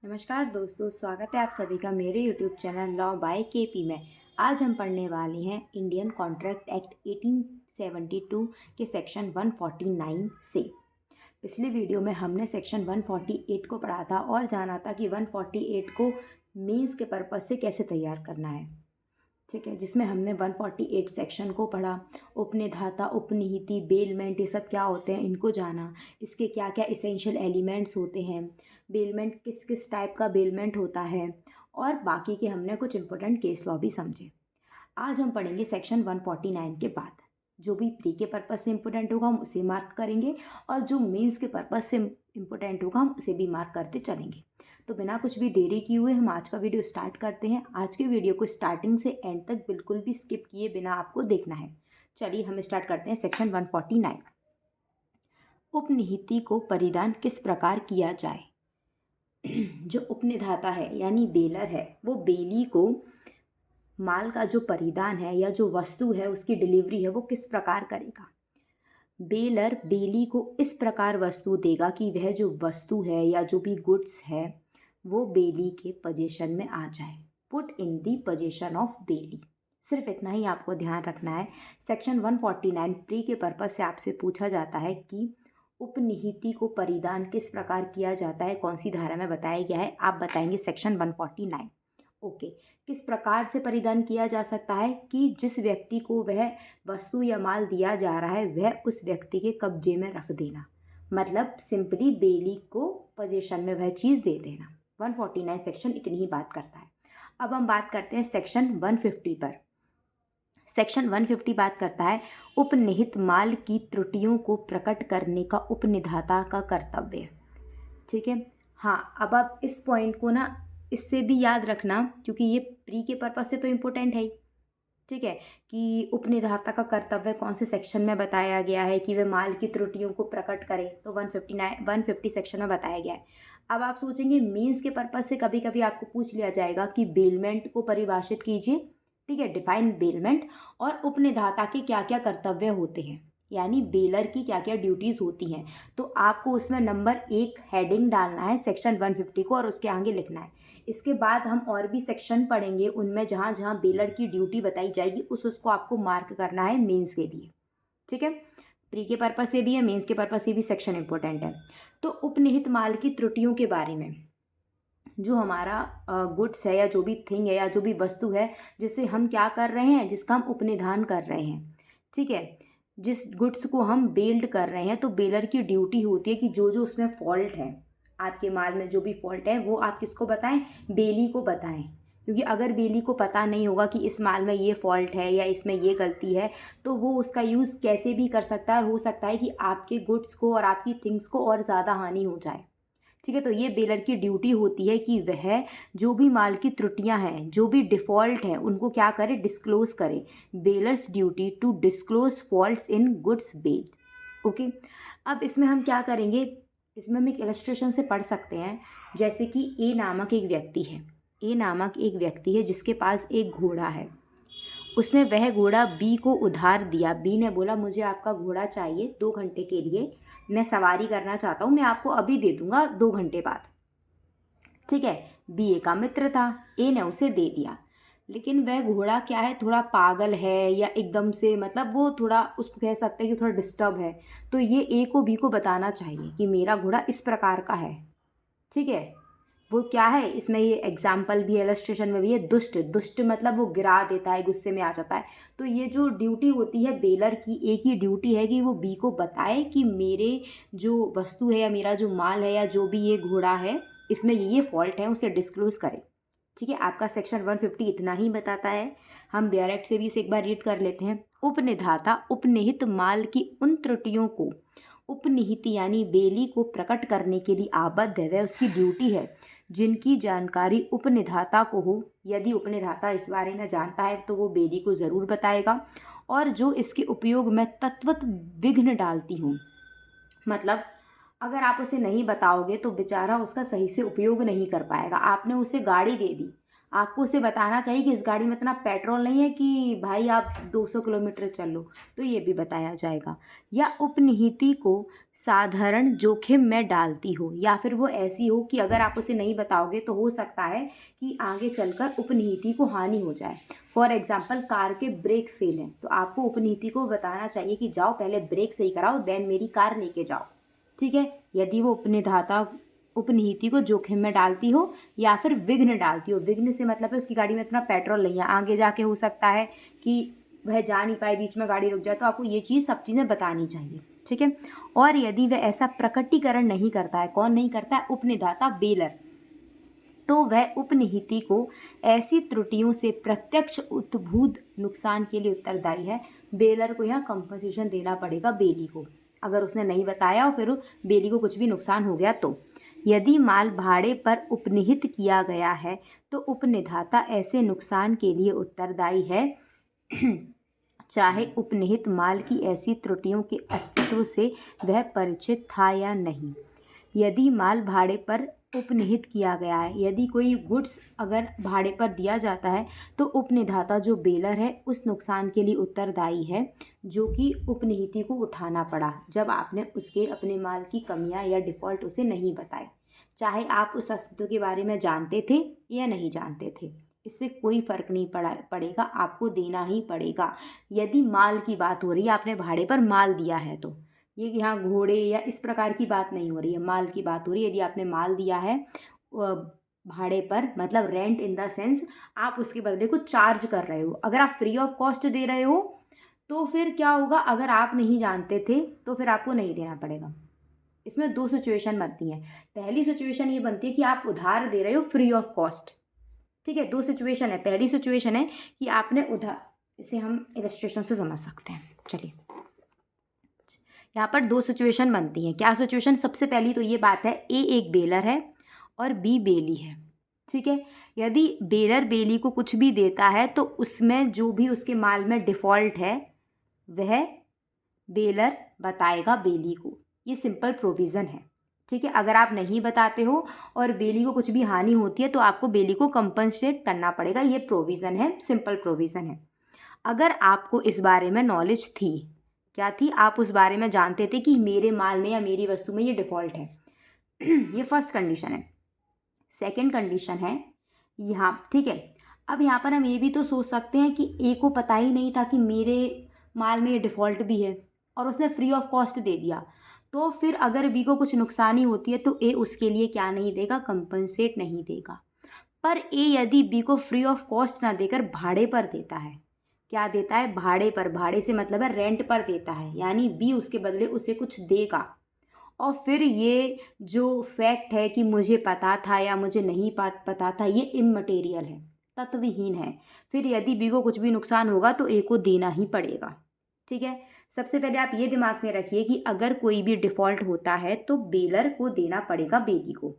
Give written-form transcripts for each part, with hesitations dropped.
नमस्कार दोस्तों, स्वागत है आप सभी का मेरे YouTube channel law by KP में। आज हम पढ़ने वाले हैं इंडियन कॉन्ट्रैक्ट एक्ट 1872 के सेक्शन 149 से। पिछले वीडियो में हमने सेक्शन 148 को पढ़ा था और जाना था कि 148 को मीन्स के पर्पज से कैसे तैयार करना है। ठीक है, जिसमें हमने 148 सेक्शन को पढ़ा, उपनिधाता, उपनिहिति, बेलमेंट, ये सब क्या होते हैं इनको जाना, इसके क्या क्या इसेंशियल एलिमेंट्स होते हैं, बेलमेंट किस किस टाइप का बेलमेंट होता है, और बाकी के हमने कुछ इंपॉर्टेंट केस लॉ भी समझे। आज हम पढ़ेंगे सेक्शन 149 के बाद। जो भी प्री के पर्पज़ से इम्पोर्टेंट होगा हम उसे मार्क करेंगे, और जो मीन्स के पर्पज़ से इम्पोर्टेंट होगा हम उसे भी मार्क करते चलेंगे। तो बिना कुछ भी देरी किए हुए हम आज का वीडियो स्टार्ट करते हैं। आज के वीडियो को स्टार्टिंग से एंड तक बिल्कुल भी स्किप किए बिना आपको देखना है। चलिए हम स्टार्ट करते हैं सेक्शन 149। उपनिहिति को परिधान किस प्रकार किया जाए। जो उपनिधाता है यानी बेलर है, वो बेली को माल का जो परिधान है या जो वस्तु है उसकी डिलीवरी है वो किस प्रकार करेगा। बेलर बेली को इस प्रकार वस्तु देगा कि वह जो वस्तु है या जो भी गुड्स है वो बेली के पोजीशन में आ जाए। Put in the position of belly. सिर्फ इतना ही आपको ध्यान रखना है। सेक्शन 149 प्री के पर्पज से आपसे पूछा जाता है कि उपनिहिति को परिधान किस प्रकार किया जाता है, कौन सी धारा में बताया गया है। आप बताएंगे सेक्शन 149। ओके, किस प्रकार से परिधान किया जा सकता है कि जिस व्यक्ति को वह वस्तु या माल दिया जा रहा है वह उस व्यक्ति के कब्जे में रख देना, मतलब सिंपली बेली को पोजीशन में वह चीज़ दे देना। 149 सेक्शन इतनी ही बात करता है। अब हम बात करते हैं सेक्शन 150 पर। सेक्शन 150 बात करता है उपनिहित माल की त्रुटियों को प्रकट करने का उपनिधाता का कर्तव्य। ठीक है, हाँ, अब आप इस पॉइंट को ना इससे भी याद रखना क्योंकि ये प्री के पर्पज से तो इम्पोर्टेंट है ही। ठीक है, कि उपनिधाता का कर्तव्य कौन से सेक्शन में बताया गया है कि वह माल की त्रुटियों को प्रकट करे, तो 150 सेक्शन में बताया गया है। अब आप सोचेंगे मीन्स के पर्पज से कभी कभी आपको पूछ लिया जाएगा कि बेलमेंट को परिभाषित कीजिए। ठीक है, डिफाइन बेलमेंट, और उपनिधाता के क्या क्या कर्तव्य होते हैं, यानी बेलर की क्या क्या ड्यूटीज़ होती हैं। तो आपको उसमें नंबर 1 हेडिंग डालना है सेक्शन 150 को और उसके आगे लिखना है। इसके बाद हम और भी सेक्शन पढ़ेंगे, उनमें जहाँ जहाँ बेलर की ड्यूटी बताई जाएगी उसको आपको मार्क करना है मेंस के लिए। ठीक है, प्री के पर्पज से भी है, मेंस के पर्पज से भी सेक्शन इंपॉर्टेंट है। तो उपनिहित माल की त्रुटियों के बारे में, जो हमारा गुड्स है या जो भी थिंग है या जो भी वस्तु है जिसे हम क्या कर रहे हैं, जिसका हम उपनिधान कर रहे हैं। ठीक है, जिस गुड्स को हम बेल्ड कर रहे हैं तो बेलर की ड्यूटी होती है कि जो जो उसमें फॉल्ट है, आपके माल में जो भी फॉल्ट है वो आप किसको बताएं, बेली को बताएं। क्योंकि अगर बेली को पता नहीं होगा कि इस माल में ये फॉल्ट है या इसमें ये गलती है तो वो उसका यूज़ कैसे भी कर सकता है, और हो सकता है कि आपके गुड्स को और आपकी थिंग्स को और ज़्यादा हानि हो जाए। ठीक है, तो ये बेलर की ड्यूटी होती है कि वह जो भी माल की त्रुटियां हैं, जो भी डिफ़ॉल्ट हैं, उनको क्या करे, डिस्क्लोज करे। Bailor's duty to disclose faults in goods bailed. Okay, अब इसमें हम क्या करेंगे, इसमें हम एक इलस्ट्रेशन से पढ़ सकते हैं। जैसे कि ए नामक एक व्यक्ति है, ए नामक एक व्यक्ति है जिसके पास एक घोड़ा है। उसने वह घोड़ा बी को उधार दिया। बी ने बोला मुझे आपका घोड़ा चाहिए 2 घंटे के लिए, मैं सवारी करना चाहता हूँ, मैं आपको अभी दे दूंगा 2 घंटे बाद। ठीक है, बी ए का मित्र था, ए ने उसे दे दिया। लेकिन वह घोड़ा क्या है, थोड़ा पागल है या एकदम से, मतलब वो थोड़ा, उसको कह सकते हैं कि थोड़ा डिस्टर्ब है। तो ये ए को बी को बताना चाहिए कि मेरा घोड़ा इस प्रकार का है। ठीक है, वो क्या है, इसमें ये एग्जाम्पल भी है, इलस्ट्रेशन में भी है, दुष्ट। दुष्ट मतलब वो गिरा देता है, गुस्से में आ जाता है। तो ये जो ड्यूटी होती है बेलर की, एक ही ड्यूटी है कि वो बी को बताए कि मेरे जो वस्तु है या मेरा जो माल है या जो भी ये घोड़ा है इसमें ये फॉल्ट है, उसे डिस्क्लोज करे। ठीक है, आपका सेक्शन 150 इतना ही बताता है। हम डायरेक्ट से भी इसे एक बार रीड कर लेते हैं। उपनिधाता उपनिहित माल की उन त्रुटियों को उपनिहित यानी बेली को प्रकट करने के लिए आबद्ध है, वह उसकी ड्यूटी है, जिनकी जानकारी उपनिधाता को हो। यदि उपनिधाता इस बारे में जानता है तो वो बेली को ज़रूर बताएगा, और जो इसके उपयोग में तत्वत विघ्न डालती हूँ, मतलब अगर आप उसे नहीं बताओगे तो बेचारा उसका सही से उपयोग नहीं कर पाएगा। आपने उसे गाड़ी दे दी, आपको उसे बताना चाहिए कि इस गाड़ी में इतना पेट्रोल नहीं है कि भाई आप 200 किलोमीटर चल लो, तो ये भी बताया जाएगा। या उपनिहिति को साधारण जोखिम में डालती हो, या फिर वो ऐसी हो कि अगर आप उसे नहीं बताओगे तो हो सकता है कि आगे चलकर उपनिहिति को हानि हो जाए। फॉर एग्जाम्पल, कार के ब्रेक फेल हैं तो आपको उपनीति को बताना चाहिए कि जाओ पहले ब्रेक सही कराओ, देन मेरी कार लेके जाओ। ठीक है, यदि वो उपनिधाता उपनीति को जोखिम में डालती हो या फिर विघ्न डालती हो। विघ्न से मतलब है उसकी गाड़ी में इतना पेट्रोल नहीं है, आगे जाके हो सकता है कि वह जा नहीं पाए, बीच में गाड़ी रुक जाए, तो आपको ये चीज़ सब चीज़ें बतानी चाहिए। ठीक है, और यदि वह ऐसा प्रकटीकरण नहीं करता है, कौन नहीं करता है? उपनिधाता, बेलर, तो वह उपनिहिति को ऐसी त्रुटियों से प्रत्यक्ष उद्भूत नुकसान के लिए उत्तरदायी है। बेलर को यहाँ कंपनसेशन देना पड़ेगा बेली को, अगर उसने नहीं बताया और फिर बेली को कुछ भी नुकसान हो गया तो। यदि माल भाड़े पर उपनिहित किया गया है तो उपनिधाता ऐसे नुकसान के लिए उत्तरदायी है चाहे उपनिहित माल की ऐसी त्रुटियों के अस्तित्व से वह परिचित था या नहीं। यदि माल भाड़े पर उपनिहित किया गया है, यदि कोई गुड्स अगर भाड़े पर दिया जाता है तो उपनिधाता जो बेलर है उस नुकसान के लिए उत्तरदायी है जो कि उपनिहिति को उठाना पड़ा जब आपने उसके अपने माल की कमियां या डिफ़ॉल्ट उसे नहीं बताए, चाहे आप उस अस्तित्व के बारे में जानते थे या नहीं जानते थे, इससे कोई फ़र्क नहीं पड़ेगा, आपको देना ही पड़ेगा। यदि माल की बात हो रही है, आपने भाड़े पर माल दिया है, तो ये कि यहाँ घोड़े या इस प्रकार की बात नहीं हो रही है, माल की बात हो रही है। यदि आपने माल दिया है भाड़े पर, मतलब रेंट इन द सेंस आप उसके बदले को चार्ज कर रहे हो, अगर आप फ्री ऑफ कॉस्ट दे रहे हो तो फिर क्या होगा? अगर आप नहीं जानते थे तो फिर आपको नहीं देना पड़ेगा। इसमें दो सिचुएशन बनती हैं। पहली सिचुएशन ये बनती है कि आप उधार दे रहे हो फ्री ऑफ कॉस्ट। ठीक है, दो सिचुएशन है। पहली सिचुएशन है कि आपने उधार, इसे हम इलस्ट्रेशन से समझ सकते हैं। चलिए, यहाँ पर दो सिचुएशन बनती हैं। क्या सिचुएशन? सबसे पहली तो ये बात है, ए एक बेलर है और बी बेली है। ठीक है, यदि बेलर बेली को कुछ भी देता है तो उसमें जो भी उसके माल में डिफ़ॉल्ट है वह बेलर बताएगा बेली को। ये सिंपल प्रोविज़न है। ठीक है, अगर आप नहीं बताते हो और बेली को कुछ भी हानि होती है तो आपको बेली को कंपनसेट करना पड़ेगा। ये प्रोविज़न है, सिंपल प्रोविज़न है। अगर आपको इस बारे में नॉलेज थी, क्या थी? आप उस बारे में जानते थे कि मेरे माल में या मेरी वस्तु में ये डिफ़ॉल्ट है ये फर्स्ट कंडीशन है। सेकंड कंडीशन है यहाँ, ठीक है, अब यहाँ पर हम ये भी तो सोच सकते हैं कि ए को पता ही नहीं था कि मेरे माल में ये डिफ़ॉल्ट भी है और उसने फ्री ऑफ कॉस्ट दे दिया, तो फिर अगर बी को कुछ नुकसानी होती है तो ए उसके लिए क्या नहीं देगा? कंपनसेट नहीं देगा। पर ए यदि बी को फ्री ऑफ कॉस्ट ना देकर भाड़े पर देता है, क्या देता है? भाड़े पर। भाड़े से मतलब है रेंट पर देता है, यानी बी उसके बदले उसे कुछ देगा। और फिर ये जो फैक्ट है कि मुझे पता था या मुझे नहीं पता था, ये इममटेरियल है, तत्वहीन है। फिर यदि बी को कुछ भी नुकसान होगा तो ए को देना ही पड़ेगा। ठीक है, सबसे पहले आप ये दिमाग में रखिए कि अगर कोई भी डिफ़ॉल्ट होता है तो बेलर को देना पड़ेगा बेली को।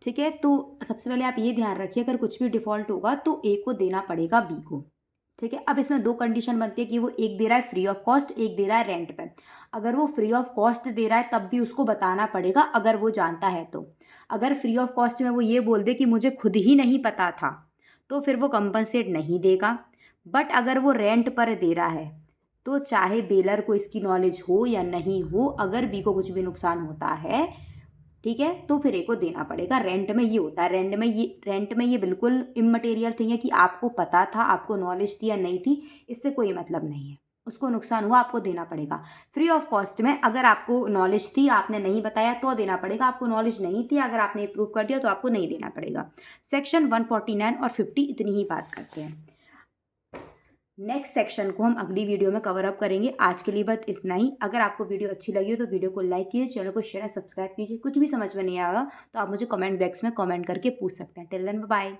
ठीक है, तो सबसे पहले आप ये ध्यान रखिए, अगर कुछ भी डिफ़ॉल्ट होगा तो ए को देना पड़ेगा बी को। ठीक है, अब इसमें दो कंडीशन बनती है कि वो एक दे रहा है फ्री ऑफ कॉस्ट, एक दे रहा है रेंट पे। अगर वो फ्री ऑफ कॉस्ट दे रहा है तब भी उसको बताना पड़ेगा, अगर वो जानता है तो। अगर फ्री ऑफ कॉस्ट में वो ये बोल दे कि मुझे खुद ही नहीं पता था, तो फिर वो कंपनसेट नहीं देगा। बट अगर वो रेंट पर दे रहा है तो चाहे बेलर को इसकी नॉलेज हो या नहीं हो, अगर बी को कुछ भी नुकसान होता है, ठीक है, तो फिर ए को देना पड़ेगा। रेंट में ये होता है, रेंट में ये बिल्कुल इममटेरियल थिंग है कि आपको पता था, आपको नॉलेज थी या नहीं थी, इससे कोई मतलब नहीं है। उसको नुकसान हुआ, आपको देना पड़ेगा। फ्री ऑफ कॉस्ट में अगर आपको नॉलेज थी, आपने नहीं बताया तो देना पड़ेगा, आपको नॉलेज नहीं थी, अगर आपने प्रूव कर दिया तो आपको नहीं देना पड़ेगा। सेक्शन 149 और 50 इतनी ही बात करते हैं। नेक्स्ट सेक्शन को हम अगली वीडियो में कवर अप करेंगे। आज के लिए बस इतना ही। अगर आपको वीडियो अच्छी लगी हो तो वीडियो को लाइक कीजिए, चैनल को शेयर सब्सक्राइब कीजिए। कुछ भी समझ में नहीं आएगा तो आप मुझे कमेंट बॉक्स में कमेंट करके पूछ सकते हैं। Till then bye bye.